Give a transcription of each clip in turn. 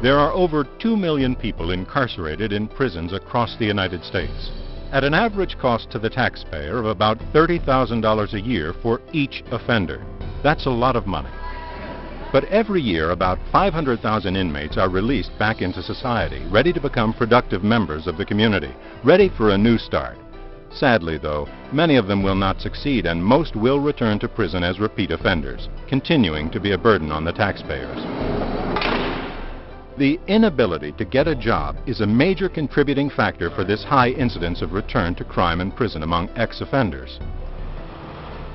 There are over 2 million people incarcerated in prisons across the United States, at an average cost to the taxpayer of about $30,000 a year for each offender. That's a lot of money. But every year, about 500,000 inmates are released back into society, ready to become productive members of the community, ready for a new start. Sadly, though, many of them will not succeed, and most will return to prison as repeat offenders, continuing to be a burden on the taxpayers. The inability to get a job is a major contributing factor for this high incidence of return to crime and prison among ex-offenders.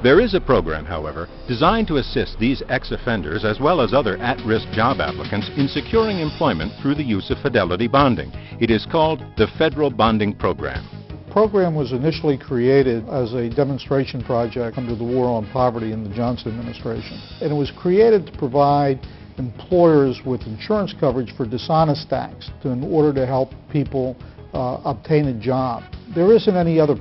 There is a program, however, designed to assist these ex-offenders as well as other at-risk job applicants in securing employment through the use of fidelity bonding. It is called the Federal Bonding Program. The program was initially created as a demonstration project under the War on Poverty in the Johnson administration. And it was created to provide employers with insurance coverage for dishonest acts in order to help people obtain a job. There isn't any other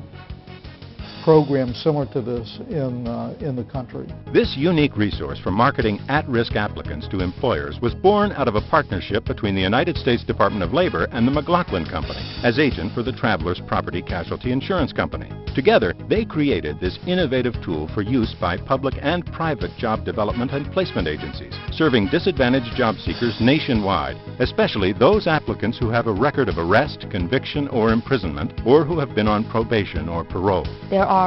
program similar to this in the country. This unique resource for marketing at-risk applicants to employers was born out of a partnership between the United States Department of Labor and the McLaughlin Company as agent for the Travelers Property Casualty Insurance Company. Together, they created this innovative tool for use by public and private job development and placement agencies, serving disadvantaged job seekers nationwide, especially those applicants who have a record of arrest, conviction, or imprisonment, or who have been on probation or parole. There are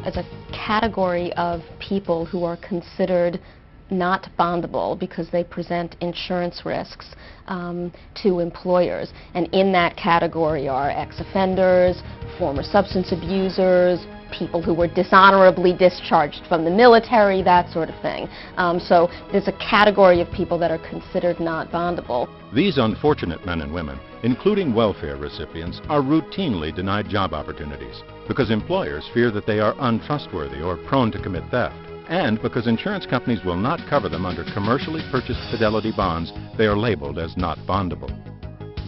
as a category of people who are considered not bondable because they present insurance risks to employers. And in that category are ex-offenders, former substance abusers, people who were dishonorably discharged from the military, that sort of thing. So there's a category of people that are considered not bondable. These unfortunate men and women, including welfare recipients, are routinely denied job opportunities because employers fear that they are untrustworthy or prone to commit theft. And because insurance companies will not cover them under commercially purchased fidelity bonds, they are labeled as not bondable.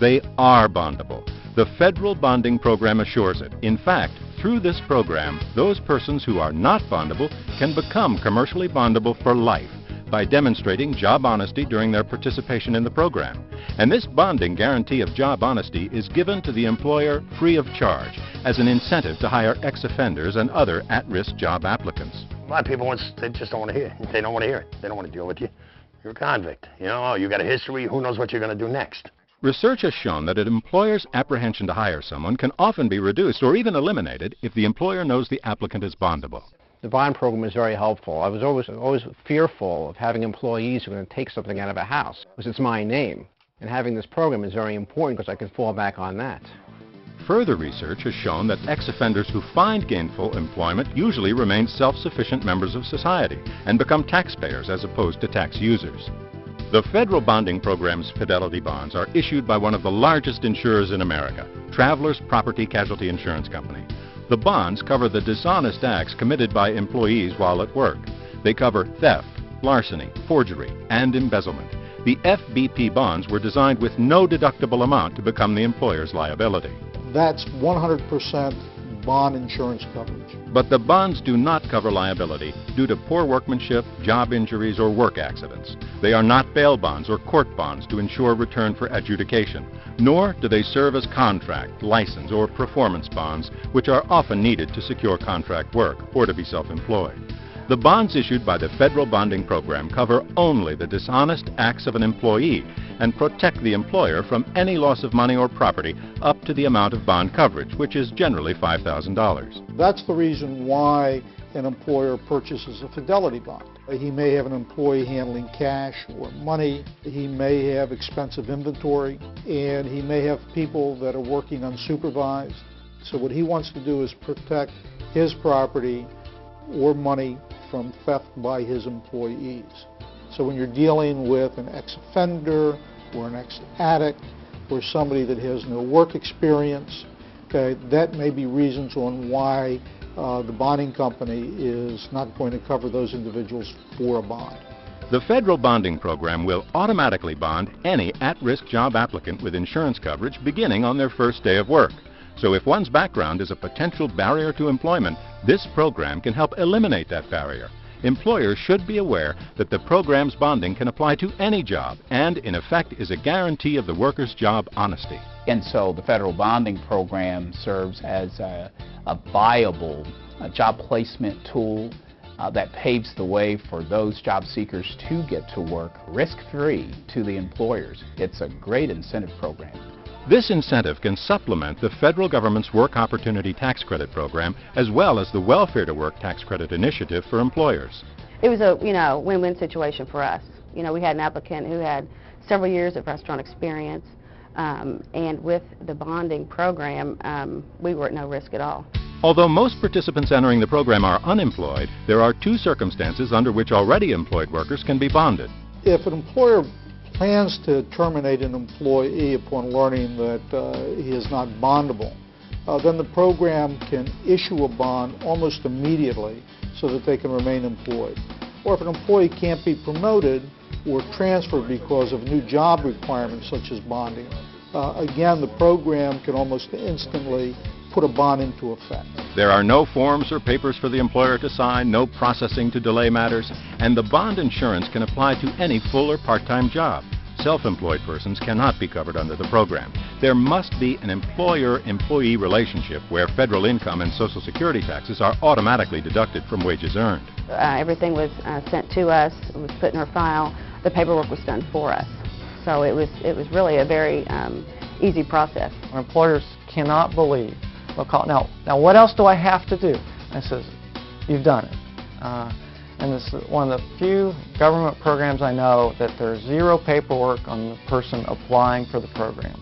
They are bondable. The Federal Bonding Program assures it. In fact, through this program, those persons who are not bondable can become commercially bondable for life by demonstrating job honesty during their participation in the program. And this bonding guarantee of job honesty is given to the employer free of charge as an incentive to hire ex-offenders and other at-risk job applicants. A lot of people, they just don't want to hear it. They don't want to hear it. They don't want to deal with you. You're a convict. You know, oh, you got a history. Who knows what you're going to do next? Research has shown that an employer's apprehension to hire someone can often be reduced or even eliminated if the employer knows the applicant is bondable. The bond program is very helpful. I was always fearful of having employees who are going to take something out of a house because it's my name. And having this program is very important because I can fall back on that. Further research has shown that ex-offenders who find gainful employment usually remain self-sufficient members of society and become taxpayers as opposed to tax users. The Federal Bonding Program's fidelity bonds are issued by one of the largest insurers in America, Travelers Property Casualty Insurance Company. The bonds cover the dishonest acts committed by employees while at work. They cover theft, larceny, forgery, and embezzlement. The FBP bonds were designed with no deductible amount to become the employer's liability. That's 100% bond insurance coverage. But the bonds do not cover liability due to poor workmanship, job injuries, or work accidents. They are not bail bonds or court bonds to ensure return for adjudication, nor do they serve as contract, license, or performance bonds, which are often needed to secure contract work or to be self-employed. The bonds issued by the Federal Bonding Program cover only the dishonest acts of an employee and protect the employer from any loss of money or property up to the amount of bond coverage, which is generally $5,000. That's the reason why an employer purchases a fidelity bond. He may have an employee handling cash or money, he may have expensive inventory, and he may have people that are working unsupervised. So what he wants to do is protect his property or money from theft by his employees. So when you're dealing with an ex-offender or an ex-addict or somebody that has no work experience, okay, that may be reasons on why the bonding company is not going to cover those individuals for a bond. The Federal Bonding Program will automatically bond any at-risk job applicant with insurance coverage beginning on their first day of work. So if one's background is a potential barrier to employment, this program can help eliminate that barrier. Employers should be aware that the program's bonding can apply to any job and, in effect, is a guarantee of the worker's job honesty. And so the federal bonding program serves as a viable job placement tool that paves the way for those job seekers to get to work risk-free to the employers. It's a great incentive program. This incentive can supplement the federal government's Work Opportunity Tax Credit program as well as the Welfare to Work Tax Credit initiative for employers. It was a win-win situation for us. We had an applicant who had several years of restaurant experience, and with the bonding program, we were at no risk at all. Although most participants entering the program are unemployed, there are two circumstances under which already employed workers can be bonded. If an employer plans to terminate an employee upon learning that he is not bondable, then the program can issue a bond almost immediately so that they can remain employed. Or if an employee can't be promoted or transferred because of new job requirements such as bonding, again, the program can almost instantly put a bond into effect. There are no forms or papers for the employer to sign, no processing to delay matters, and the bond insurance can apply to any full or part-time job. Self-employed persons cannot be covered under the program. There must be an employer-employee relationship where federal income and Social Security taxes are automatically deducted from wages earned. Everything was sent to us, it was put in our file, the paperwork was done for us. So it was really a very easy process. Employers cannot believe. They'll call, now what else do I have to do? I says, you've done it. And this is one of the few government programs I know that there's zero paperwork on the person applying for the program.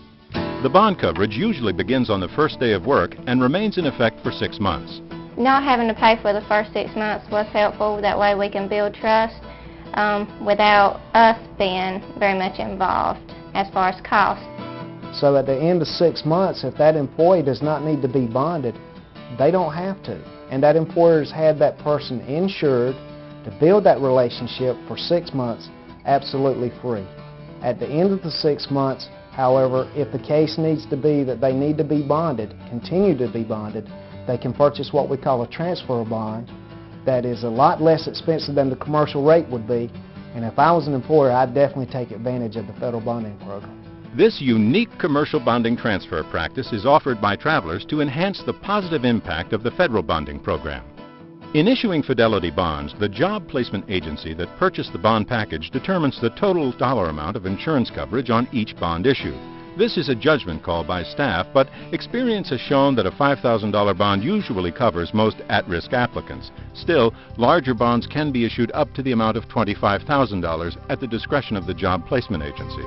The bond coverage usually begins on the first day of work and remains in effect for 6 months. Not having to pay for the first 6 months was helpful. That way we can build trust without us being very much involved as far as cost. So at the end of 6 months, if that employee does not need to be bonded, they don't have to. And that employer's had that person insured to build that relationship for 6 months absolutely free. At the end of the 6 months, however, if the case needs to be that they need to be bonded, continue to be bonded, they can purchase what we call a transfer bond that is a lot less expensive than the commercial rate would be. And if I was an employer, I'd definitely take advantage of the federal bonding program. This unique commercial bonding transfer practice is offered by travelers to enhance the positive impact of the federal bonding program. In issuing fidelity bonds, the job placement agency that purchased the bond package determines the total dollar amount of insurance coverage on each bond issued. This is a judgment call by staff, but experience has shown that a $5,000 bond usually covers most at-risk applicants. Still, larger bonds can be issued up to the amount of $25,000 at the discretion of the job placement agency.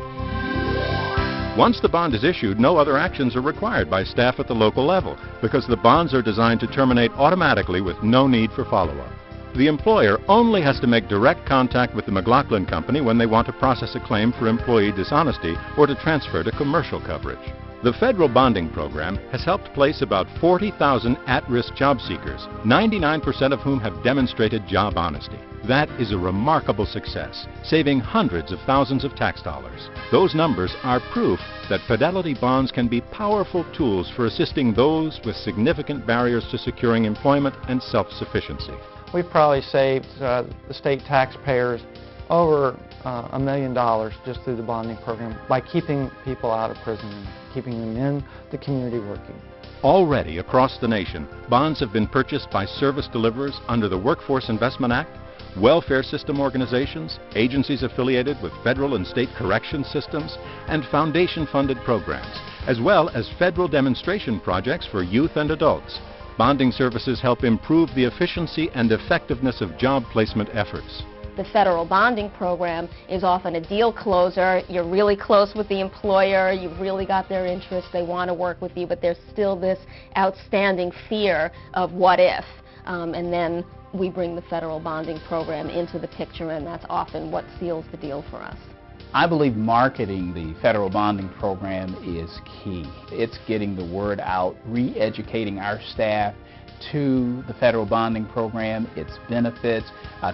Once the bond is issued, no other actions are required by staff at the local level because the bonds are designed to terminate automatically with no need for follow-up. The employer only has to make direct contact with the McLaughlin Company when they want to process a claim for employee dishonesty or to transfer to commercial coverage. The federal bonding program has helped place about 40,000 at-risk job seekers, 99% of whom have demonstrated job honesty. That is a remarkable success, saving hundreds of thousands of tax dollars. Those numbers are proof that fidelity bonds can be powerful tools for assisting those with significant barriers to securing employment and self-sufficiency. We've probably saved the state taxpayers over $1 million just through the bonding program by keeping people out of prison and keeping them in the community working. Already across the nation, bonds have been purchased by service deliverers under the Workforce Investment Act, welfare system organizations, agencies affiliated with federal and state correction systems, and foundation-funded programs, as well as federal demonstration projects for youth and adults. Bonding services help improve the efficiency and effectiveness of job placement efforts. The federal bonding program is often a deal closer. You're really close with the employer, you've really got their interest, they want to work with you, but there's still this outstanding fear of what if. And then we bring the federal bonding program into the picture, and that's often what seals the deal for us. I believe marketing the federal bonding program is key. It's getting the word out, re-educating our staff to the federal bonding program, its benefits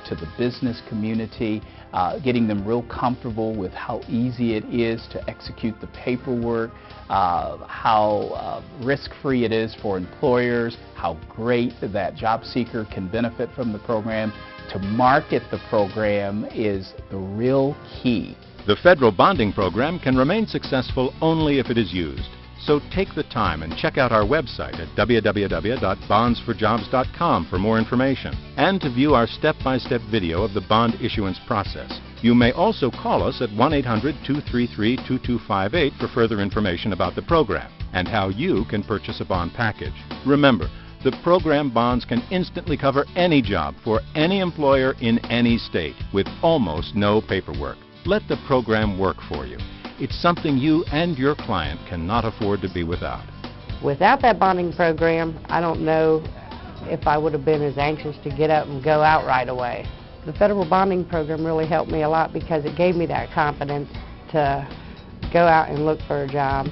to the business community, getting them real comfortable with how easy it is to execute the paperwork, how risk-free it is for employers, how great that job seeker can benefit from the program. To market the program is the real key. The federal bonding program can remain successful only if it is used. So take the time and check out our website at www.bondsforjobs.com for more information and to view our step-by-step video of the bond issuance process. You may also call us at 1-800-233-2258 for further information about the program and how you can purchase a bond package. Remember, the program bonds can instantly cover any job for any employer in any state with almost no paperwork. Let the program work for you. It's something you and your client cannot afford to be without. Without that bonding program, I don't know if I would have been as anxious to get up and go out right away. The federal bonding program really helped me a lot because it gave me that confidence to go out and look for a job.